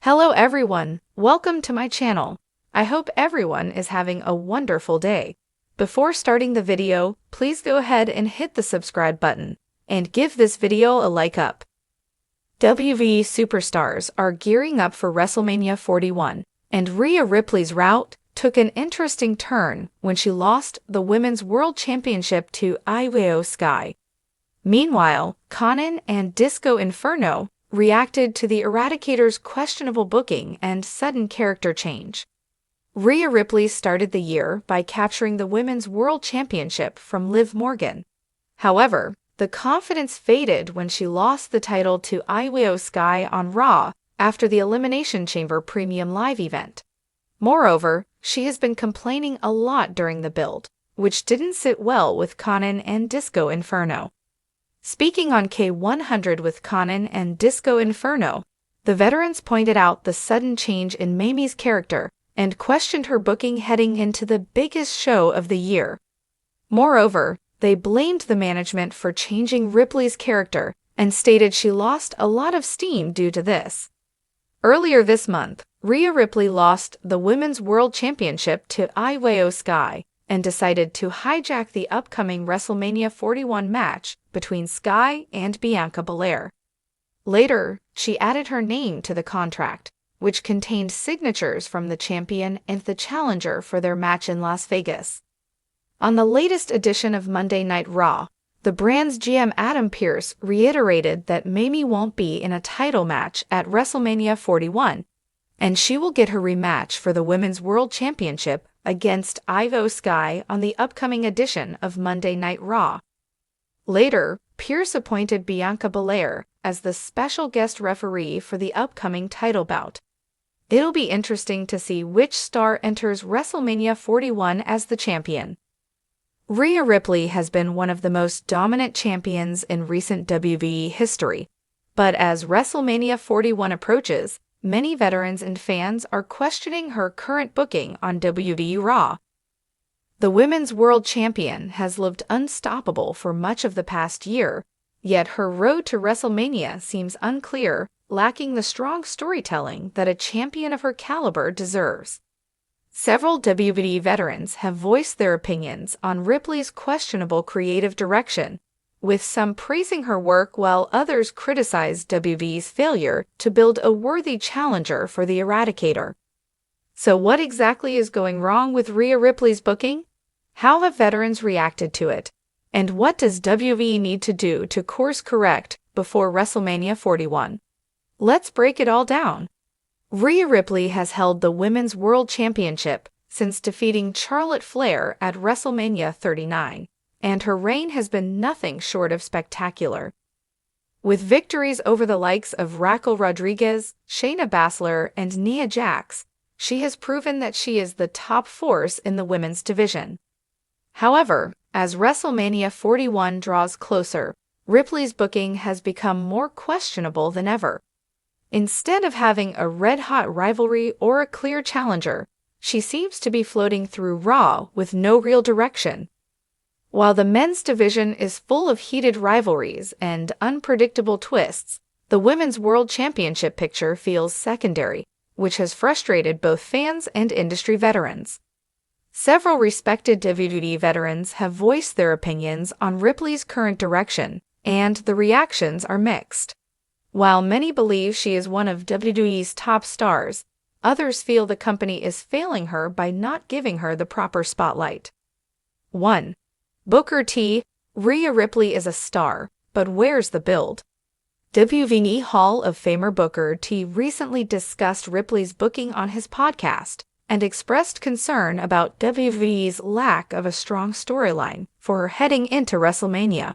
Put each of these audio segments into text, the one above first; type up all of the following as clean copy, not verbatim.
Hello everyone, welcome to my channel. I hope everyone is having a wonderful day. Before starting the video, please go ahead and hit the subscribe button and give this video a like up. WWE superstars are gearing up for WrestleMania 41, and Rhea Ripley's route took an interesting turn when she lost the Women's World Championship to Io Sky. Meanwhile, Conan and Disco Inferno reacted to the Eradicator's questionable booking and sudden character change. Rhea Ripley started the year by capturing the Women's World Championship from Liv Morgan. However, the confidence faded when she lost the title to Io Sky on Raw after the Elimination Chamber Premium Live event. Moreover, she has been complaining a lot during the build, which didn't sit well with Conan and Disco Inferno. Speaking on K100 with Conan and Disco Inferno, the veterans pointed out the sudden change in Mamie's character and questioned her booking heading into the biggest show of the year. Moreover, they blamed the management for changing Ripley's character and stated she lost a lot of steam due to this. Earlier this month, Rhea Ripley lost the Women's World Championship to Io Sky and decided to hijack the upcoming WrestleMania 41 match between Sky and Bianca Belair. Later, she added her name to the contract, which contained signatures from the champion and the challenger for their match in Las Vegas. On the latest edition of Monday Night Raw, the brand's GM Adam Pearce reiterated that Mamie won't be in a title match at WrestleMania 41, and she will get her rematch for the Women's World Championship against Io Sky on the upcoming edition of Monday Night Raw. Later, Pearce appointed Bianca Belair as the special guest referee for the upcoming title bout. It'll be interesting to see which star enters WrestleMania 41 as the champion. Rhea Ripley has been one of the most dominant champions in recent WWE history, but as WrestleMania 41 approaches, many veterans and fans are questioning her current booking on WWE Raw. The Women's World Champion has looked unstoppable for much of the past year, yet her road to WrestleMania seems unclear, lacking the strong storytelling that a champion of her caliber deserves. Several WWE veterans have voiced their opinions on Ripley's questionable creative direction, with some praising her work while others criticize WWE's failure to build a worthy challenger for the Eradicator. So what exactly is going wrong with Rhea Ripley's booking? How have veterans reacted to it? And what does WWE need to do to course correct before WrestleMania 41? Let's break it all down. Rhea Ripley has held the Women's World Championship since defeating Charlotte Flair at WrestleMania 39. And her reign has been nothing short of spectacular. With victories over the likes of Raquel Rodriguez, Shayna Baszler, and Nia Jax, she has proven that she is the top force in the women's division. However, as WrestleMania 41 draws closer, Ripley's booking has become more questionable than ever. Instead of having a red-hot rivalry or a clear challenger, she seems to be floating through Raw with no real direction. While the men's division is full of heated rivalries and unpredictable twists, the Women's World Championship picture feels secondary, which has frustrated both fans and industry veterans. Several respected WWE veterans have voiced their opinions on Ripley's current direction, and the reactions are mixed. While many believe she is one of WWE's top stars, others feel the company is failing her by not giving her the proper spotlight. 1. Booker T. Rhea Ripley is a star, but where's the build? WWE Hall of Famer Booker T recently discussed Ripley's booking on his podcast and expressed concern about WWE's lack of a strong storyline for her heading into WrestleMania.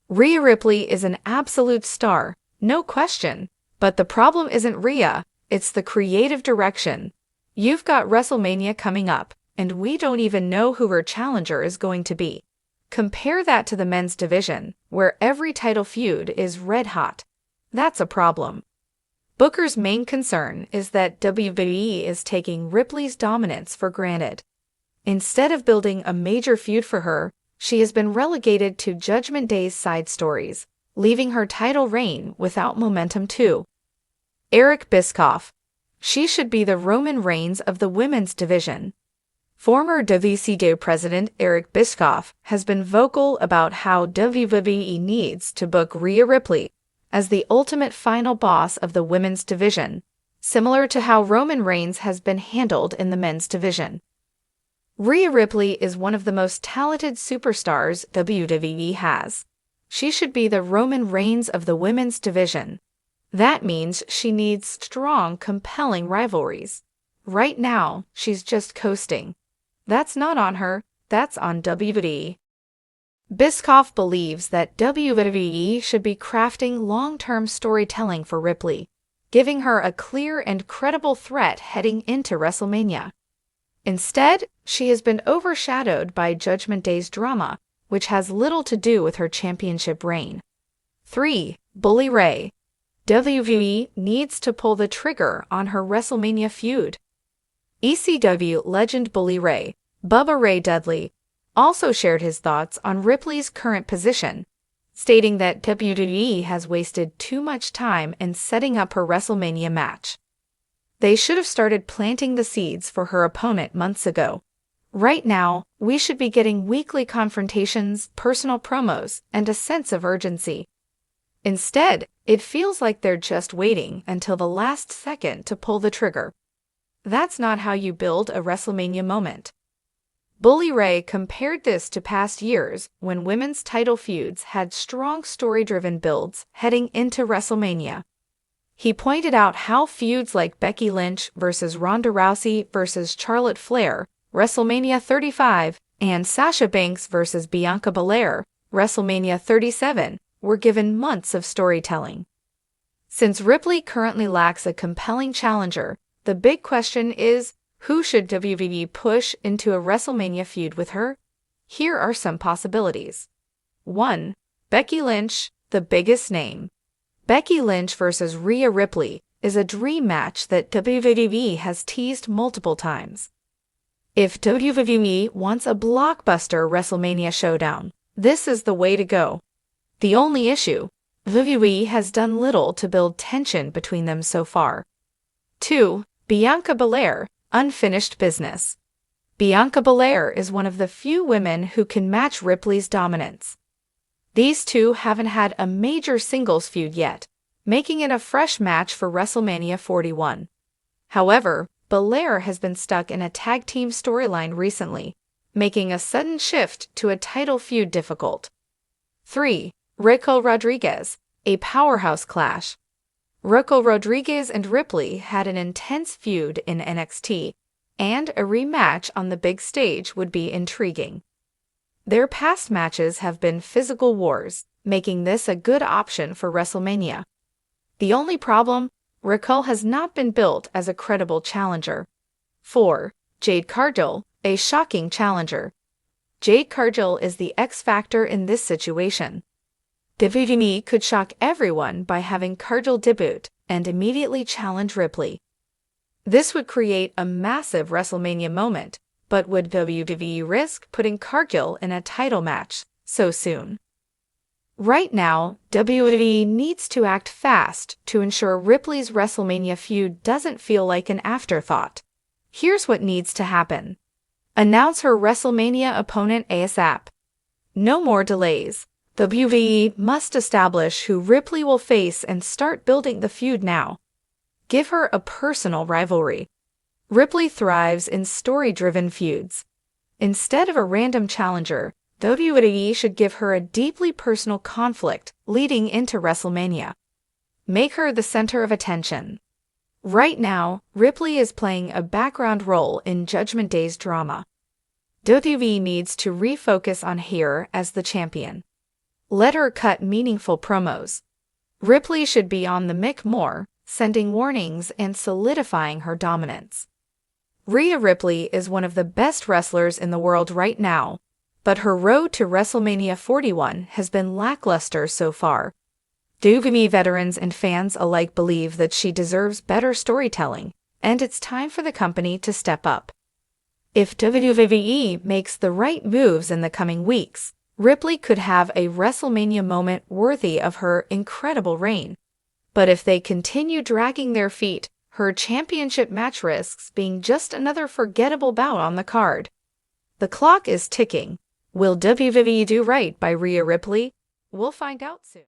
Rhea Ripley is an absolute star, no question, but the problem isn't Rhea, it's the creative direction. You've got WrestleMania coming up, and we don't even know who her challenger is going to be. Compare that to the men's division, where every title feud is red-hot. That's a problem. Booker's main concern is that WWE is taking Ripley's dominance for granted. Instead of building a major feud for her, she has been relegated to Judgment Day's side stories, leaving her title reign without momentum too. Eric Bischoff, She should be the Roman Reigns of the women's division. Former WCW president Eric Bischoff has been vocal about how WWE needs to book Rhea Ripley as the ultimate final boss of the women's division, similar to how Roman Reigns has been handled in the men's division. Rhea Ripley is one of the most talented superstars WWE has. She should be the Roman Reigns of the women's division. That means she needs strong, compelling rivalries. Right now, she's just coasting. That's not on her, that's on WWE. Bischoff believes that WWE should be crafting long-term storytelling for Ripley, giving her a clear and credible threat heading into WrestleMania. Instead, she has been overshadowed by Judgment Day's drama, which has little to do with her championship reign. 3. Bully Ray. WWE needs to pull the trigger on her WrestleMania feud. ECW legend Bully Ray, Bubba Ray Dudley, also shared his thoughts on Ripley's current position, stating that WWE has wasted too much time in setting up her WrestleMania match. They should have started planting the seeds for her opponent months ago. Right now, we should be getting weekly confrontations, personal promos, and a sense of urgency. Instead, it feels like they're just waiting until the last second to pull the trigger. That's not how you build a WrestleMania moment. Bully Ray compared this to past years when women's title feuds had strong story-driven builds heading into WrestleMania. He pointed out how feuds like Becky Lynch versus Ronda Rousey versus Charlotte Flair, WrestleMania 35, and Sasha Banks versus Bianca Belair, WrestleMania 37, were given months of storytelling. Since Ripley currently lacks a compelling challenger, the big question is, who should WWE push into a WrestleMania feud with her? Here are some possibilities. 1. Becky Lynch, the biggest name. Becky Lynch versus Rhea Ripley is a dream match that WWE has teased multiple times. If WWE wants a blockbuster WrestleMania showdown, this is the way to go. The only issue, WWE has done little to build tension between them so far. 2. Bianca Belair, unfinished business. Bianca Belair is one of the few women who can match Ripley's dominance. These two haven't had a major singles feud yet, making it a fresh match for WrestleMania 41. However, Belair has been stuck in a tag team storyline recently, making a sudden shift to a title feud difficult. 3. Raquel Rodriguez, a powerhouse clash. Raquel Rodriguez and Ripley had an intense feud in NXT, and a rematch on the big stage would be intriguing. Their past matches have been physical wars, making this a good option for WrestleMania. The only problem, Raquel has not been built as a credible challenger. 4. Jade Cargill, a shocking challenger. Jade Cargill is the X factor in this situation. WWE could shock everyone by having Cargill debut and immediately challenge Ripley. This would create a massive WrestleMania moment, but would WWE risk putting Cargill in a title match so soon? Right now, WWE needs to act fast to ensure Ripley's WrestleMania feud doesn't feel like an afterthought. Here's what needs to happen. Announce her WrestleMania opponent ASAP. No more delays. WWE must establish who Ripley will face and start building the feud now. Give her a personal rivalry. Ripley thrives in story-driven feuds. Instead of a random challenger, WWE should give her a deeply personal conflict leading into WrestleMania. Make her the center of attention. Right now, Ripley is playing a background role in Judgment Day's drama. WWE needs to refocus on her as the champion. Let her cut meaningful promos. Ripley should be on the mic more, sending warnings and solidifying her dominance. Rhea Ripley is one of the best wrestlers in the world right now, but her road to WrestleMania 41 has been lackluster so far. WWE veterans and fans alike believe that she deserves better storytelling, and it's time for the company to step up. If WWE makes the right moves in the coming weeks, Ripley could have a WrestleMania moment worthy of her incredible reign. But if they continue dragging their feet, Her championship match risks being just another forgettable bout on the card. The clock is ticking. Will WWE do right by Rhea Ripley? We'll find out soon.